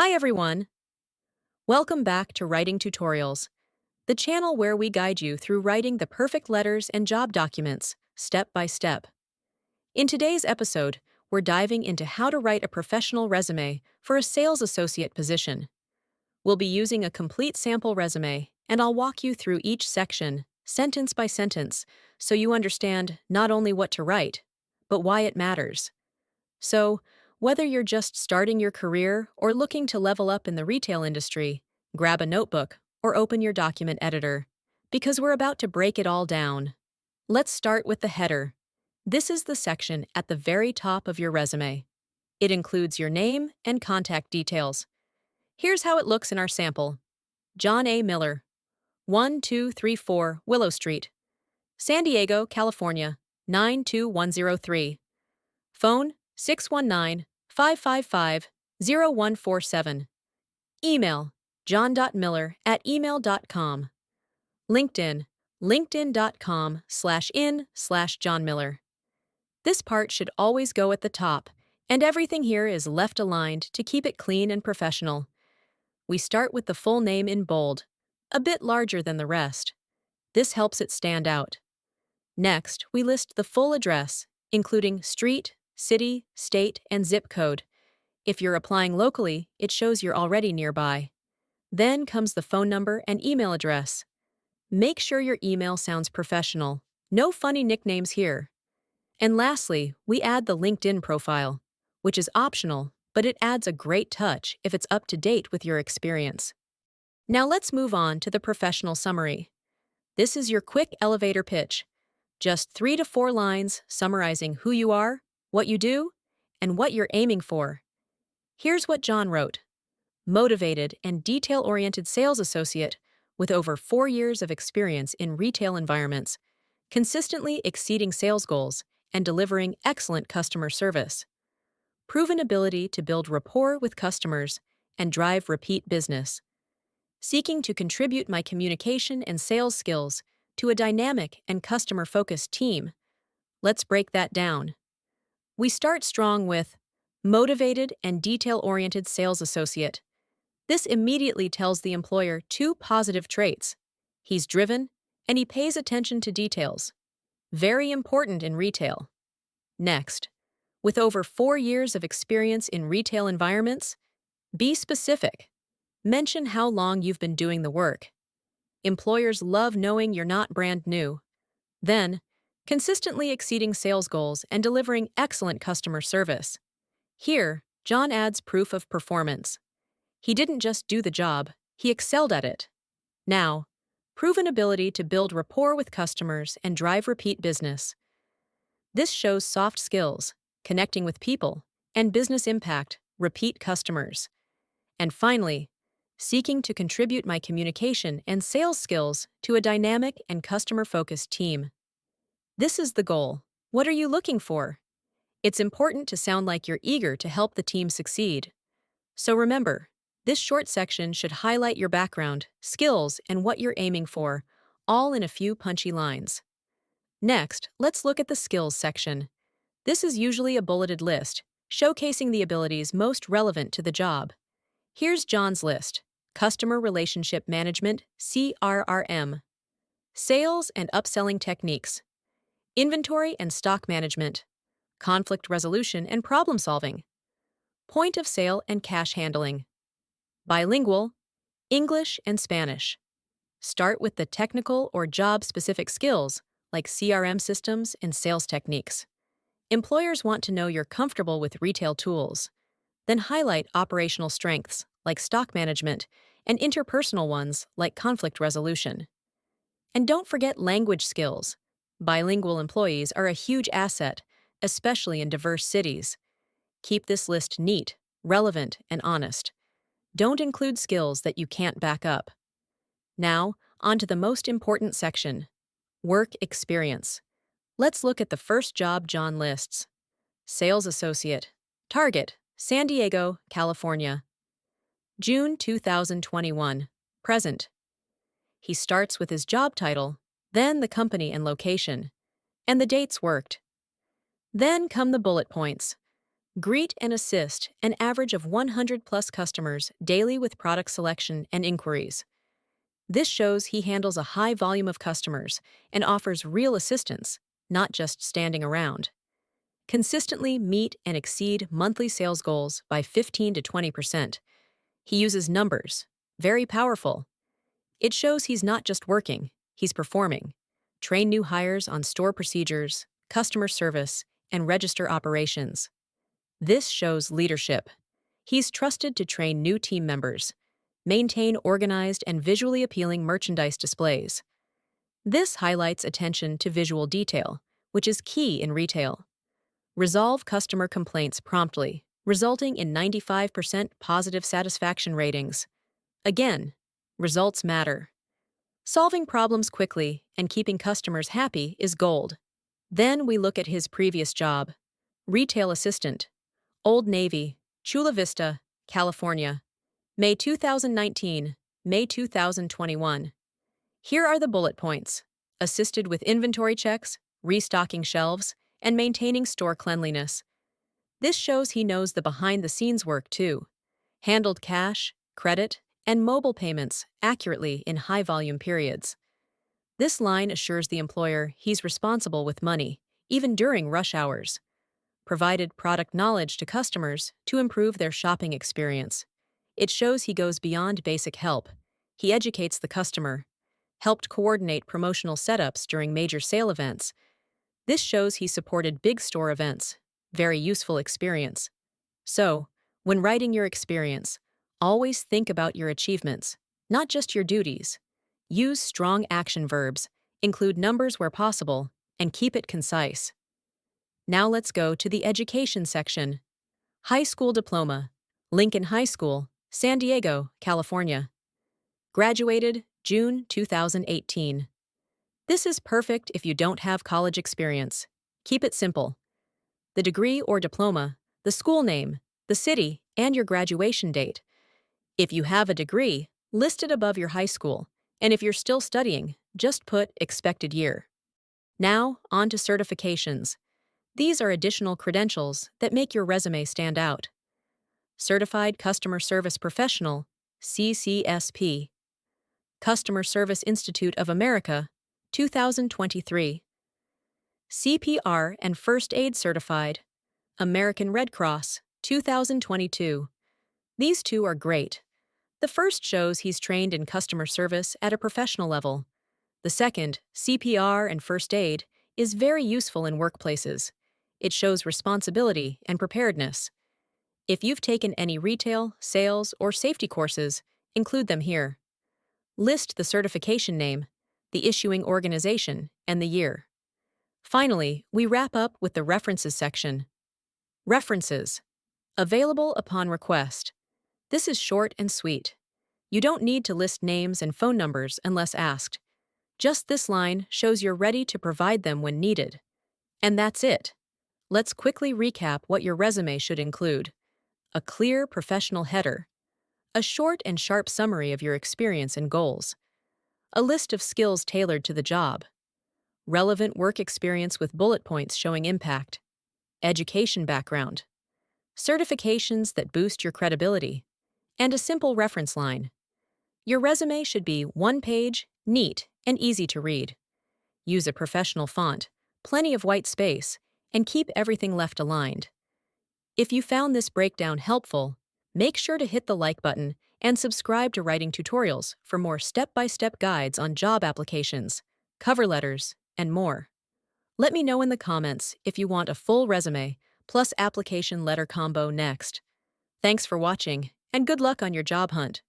Hi everyone! Welcome back to Writing Tutorials, the channel where we guide you through writing the perfect letters and job documents, step by step. In today's episode, we're diving into how to write a professional resume for a sales associate position. We'll be using a complete sample resume, and I'll walk you through each section, sentence by sentence, so you understand not only what to write, but why it matters. So, whether you're just starting your career or looking to level up in the retail industry, grab a notebook or open your document editor, because we're about to break it all down. Let's start with the header. This is the section at the very top of your resume. It includes your name and contact details. Here's how it looks in our sample. John A. Miller, 1234 Willow Street, San Diego, California, 92103. Phone 619-555-0147. Email john.miller@email.com. LinkedIn linkedin.com/in/John Miller. This part should always go at the top, and everything here is left aligned to keep it clean and professional. We start with the full name in bold, a bit larger than the rest. This helps it stand out. Next, we list the full address, including street, city, state, and zip code. If you're applying locally, it shows you're already nearby. Then comes the phone number and email address. Make sure your email sounds professional. No funny nicknames here. And lastly, we add the LinkedIn profile, which is optional, but it adds a great touch if it's up to date with your experience. Now let's move on to the professional summary. This is your quick elevator pitch. Just 3 to 4 lines summarizing who you are, what you do, and what you're aiming for. Here's what John wrote. Motivated and detail-oriented sales associate with over 4 years of experience in retail environments, consistently exceeding sales goals and delivering excellent customer service. Proven ability to build rapport with customers and drive repeat business. Seeking to contribute my communication and sales skills to a dynamic and customer-focused team. Let's break that down. We start strong with motivated and detail-oriented sales associate. This immediately tells the employer 2 positive traits. He's driven, and he pays attention to details. Very important in retail. Next, with over 4 years of experience in retail environments, be specific. Mention how long you've been doing the work. Employers love knowing you're not brand new. Then, consistently exceeding sales goals and delivering excellent customer service. Here, John adds proof of performance. He didn't just do the job, he excelled at it. Now, proven ability to build rapport with customers and drive repeat business. This shows soft skills, connecting with people, and business impact, repeat customers. And finally, seeking to contribute my communication and sales skills to a dynamic and customer-focused team. This is the goal. What are you looking for? It's important to sound like you're eager to help the team succeed. So remember, this short section should highlight your background, skills, and what you're aiming for, all in a few punchy lines. Next, let's look at the skills section. This is usually a bulleted list, showcasing the abilities most relevant to the job. Here's John's list. Customer Relationship Management, CRRM. Sales and upselling techniques. Inventory and stock management. Conflict resolution and problem solving. Point of sale and cash handling. Bilingual, English and Spanish. Start with the technical or job-specific skills, like CRM systems and sales techniques. Employers want to know you're comfortable with retail tools. Then highlight operational strengths, like stock management, and interpersonal ones, like conflict resolution. And don't forget language skills. Bilingual employees are a huge asset, especially in diverse cities. Keep this list neat, relevant, and honest. Don't include skills that you can't back up. Now, on to the most important section, work experience. Let's look at the first job John lists. Sales associate. Target, San Diego, California. June 2021. Present. He starts with his job title, then the company and location, and the dates worked. Then come the bullet points. Greet and assist an average of 100 plus customers daily with product selection and inquiries. This shows he handles a high volume of customers and offers real assistance, not just standing around. Consistently meet and exceed monthly sales goals by 15 to 20%. He uses numbers. Very powerful. It shows he's not just working, he's performing. Train new hires on store procedures, customer service, and register operations. This shows leadership. He's trusted to train new team members, maintain organized and visually appealing merchandise displays. This highlights attention to visual detail, which is key in retail. Resolve customer complaints promptly, resulting in 95% positive satisfaction ratings. Again, results matter. Solving problems quickly and keeping customers happy is gold. Then we look at his previous job. Retail assistant. Old Navy, Chula Vista, California. May 2019, May 2021. Here are the bullet points. Assisted with inventory checks, restocking shelves, and maintaining store cleanliness. This shows he knows the behind-the-scenes work too. Handled cash, credit, and mobile payments accurately in high-volume periods. This line assures the employer he's responsible with money, even during rush hours. Provided product knowledge to customers to improve their shopping experience. It shows he goes beyond basic help. He educates the customer. Helped coordinate promotional setups during major sale events. This shows he supported big store events. Very useful experience. So, when writing your experience, always think about your achievements, not just your duties. Use strong action verbs, include numbers where possible, and keep it concise. Now let's go to the education section. High school diploma. Lincoln High School, San Diego, California. Graduated June 2018. This is perfect if you don't have college experience. Keep it simple. The degree or diploma, the school name, the city, and your graduation date. If you have a degree, list it above your high school, and if you're still studying, just put expected year. Now, on to certifications. These are additional credentials that make your resume stand out. Certified Customer Service Professional, CCSP. Customer Service Institute of America, 2023. CPR and First Aid Certified, American Red Cross, 2022. These two are great. The first shows he's trained in customer service at a professional level. The second, CPR and First Aid, is very useful in workplaces. It shows responsibility and preparedness. If you've taken any retail, sales, or safety courses, include them here. List the certification name, the issuing organization, and the year. Finally, we wrap up with the references section. References. Available upon request. This is short and sweet. You don't need to list names and phone numbers unless asked. Just this line shows you're ready to provide them when needed. And that's it. Let's quickly recap what your resume should include. A clear professional header. A short and sharp summary of your experience and goals. A list of skills tailored to the job. Relevant work experience with bullet points showing impact. Education background. Certifications that boost your credibility. And a simple reference line. Your resume should be one page, neat, and easy to read. Use a professional font, plenty of white space, and keep everything left aligned. If you found this breakdown helpful, make sure to hit the like button and subscribe to Writing Tutorials for more step-by-step guides on job applications, cover letters, and more. Let me know in the comments if you want a full resume plus application letter combo next. Thanks for watching, and good luck on your job hunt.